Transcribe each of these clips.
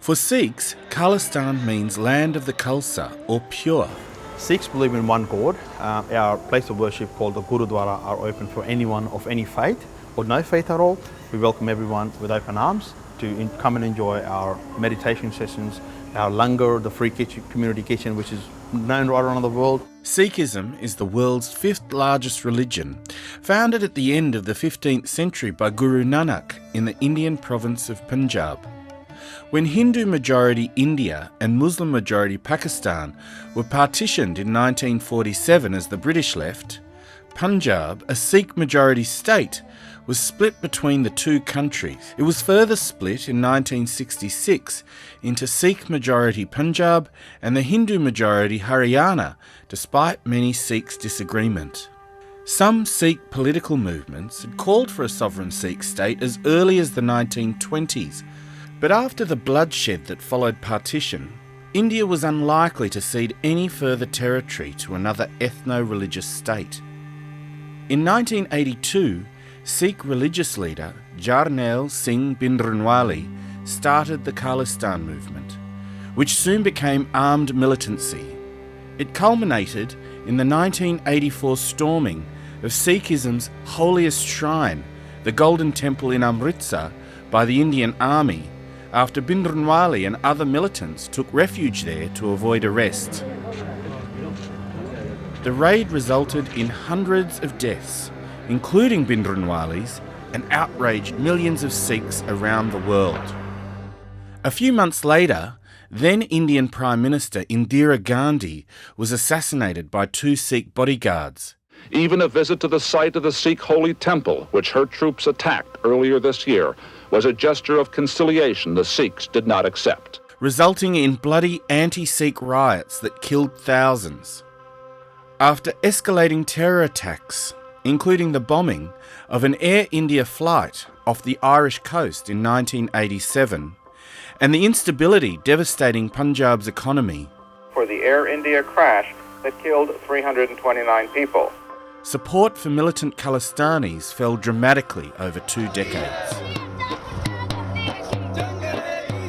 For Sikhs, Khalistan means land of the Khalsa, or pure. Sikhs believe in one God. Our place of worship called the Gurudwara are open for anyone of any faith or no faith at all. We welcome everyone with open arms to come and enjoy our meditation sessions, our langar, the free kitchen, community kitchen, which is known right around the world. Sikhism is the world's fifth largest religion, founded at the end of the 15th century by Guru Nanak in the Indian province of Punjab. When Hindu-majority India and Muslim-majority Pakistan were partitioned in 1947 as the British left, Punjab, a Sikh-majority state, was split between the two countries. It was further split in 1966 into Sikh-majority Punjab and the Hindu-majority Haryana, despite many Sikhs' disagreement. Some Sikh political movements had called for a sovereign Sikh state as early as the 1920s, but after the bloodshed that followed partition, India was unlikely to cede any further territory to another ethno-religious state. In 1982, Sikh religious leader Jarnail Singh Bhindranwale started the Khalistan movement, which soon became armed militancy. It culminated in the 1984 storming of Sikhism's holiest shrine, the Golden Temple in Amritsar, by the Indian Army, after Bhindranwale and other militants took refuge there to avoid arrest. The raid resulted in hundreds of deaths, including Bhindranwale's, and outraged millions of Sikhs around the world. A few months later, then Indian Prime Minister Indira Gandhi was assassinated by two Sikh bodyguards. Even a visit to the site of the Sikh holy temple, which her troops attacked earlier this year, was a gesture of conciliation the Sikhs did not accept, resulting in bloody anti-Sikh riots that killed thousands. After escalating terror attacks, including the bombing of an Air India flight off the Irish coast in 1987, and the instability devastating Punjab's economy, for the Air India crash that killed 329 people. Support for militant Khalistanis fell dramatically over 2 decades.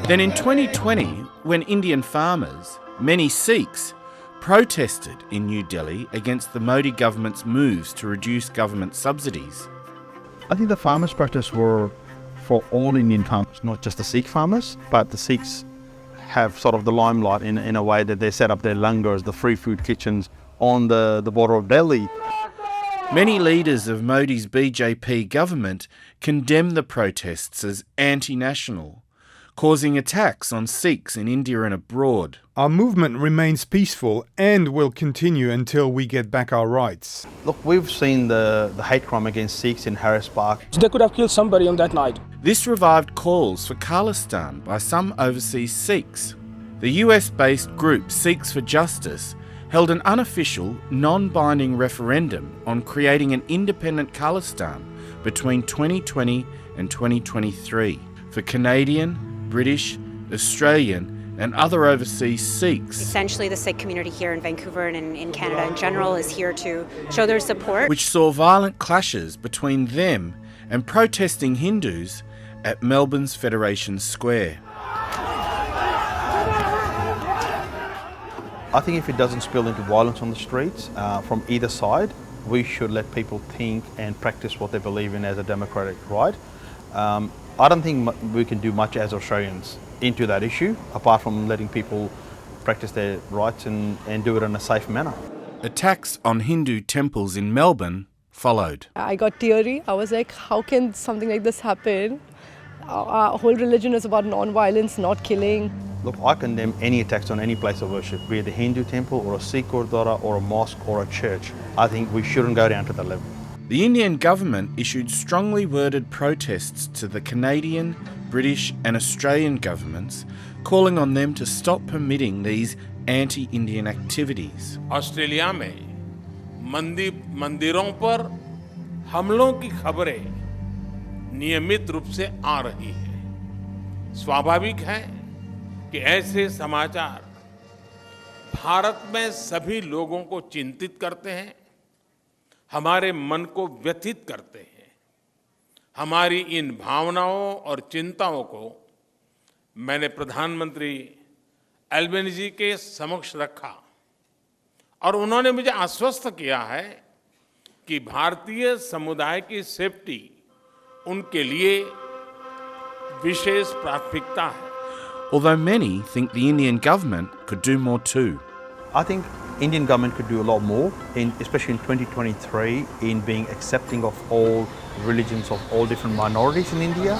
Then in 2020, when Indian farmers, many Sikhs, protested in New Delhi against the Modi government's moves to reduce government subsidies. I think the farmers' protests were for all Indian farmers, not just the Sikh farmers, but the Sikhs have sort of the limelight in a way that they set up their langars, the free food kitchens, on the border of Delhi. Many leaders of Modi's BJP government condemned the protests as anti-national, causing attacks on Sikhs in India and abroad. Our movement remains peaceful and will continue until we get back our rights. Look, we've seen the hate crime against Sikhs in Harris Park. They could have killed somebody on that night. This revived calls for Khalistan by some overseas Sikhs. The US-based group Sikhs for Justice held an unofficial, non-binding referendum on creating an independent Khalistan between 2020 and 2023 for Canadian, British, Australian and other overseas Sikhs. Essentially, the Sikh community here in Vancouver and in Canada in general is here to show their support. Which saw violent clashes between them and protesting Hindus at Melbourne's Federation Square. I think if it doesn't spill into violence on the streets from either side, we should let people think and practice what they believe in as a democratic right. I don't think we can do much as Australians into that issue, apart from letting people practice their rights and do it in a safe manner. Attacks on Hindu temples in Melbourne followed. I got teary. I was like, how can something like this happen? Our whole religion is about non-violence, not killing. Look, I condemn any attacks on any place of worship, be it a Hindu temple or a Sikh Gurdwara or a mosque or a church. I think we shouldn't go down to that level. The Indian government issued strongly worded protests to the Canadian, British and Australian governments, calling on them to stop permitting these anti-Indian activities. Australia में मंदिरों पर हमलों की खबरें नियमित रूप से आ रही है। स्वाभाविक है कि ऐसे समाचार भारत में सभी लोगों को चिंतित करते हैं, हमारे मन को व्यथित करते हैं। हमारी इन भावनाओं और चिंताओं को मैंने प्रधानमंत्री एल्बेनीजी के समक्ष रखा और उन्होंने मुझे आश्वस्त किया है कि भारतीय समुदाय की सेफ्टी उनके लिए विशेष प्राथमिकता है. Although many think the Indian government could do more too. I think Indian government could do a lot more, especially in 2023, in being accepting of all religions of all different minorities in India.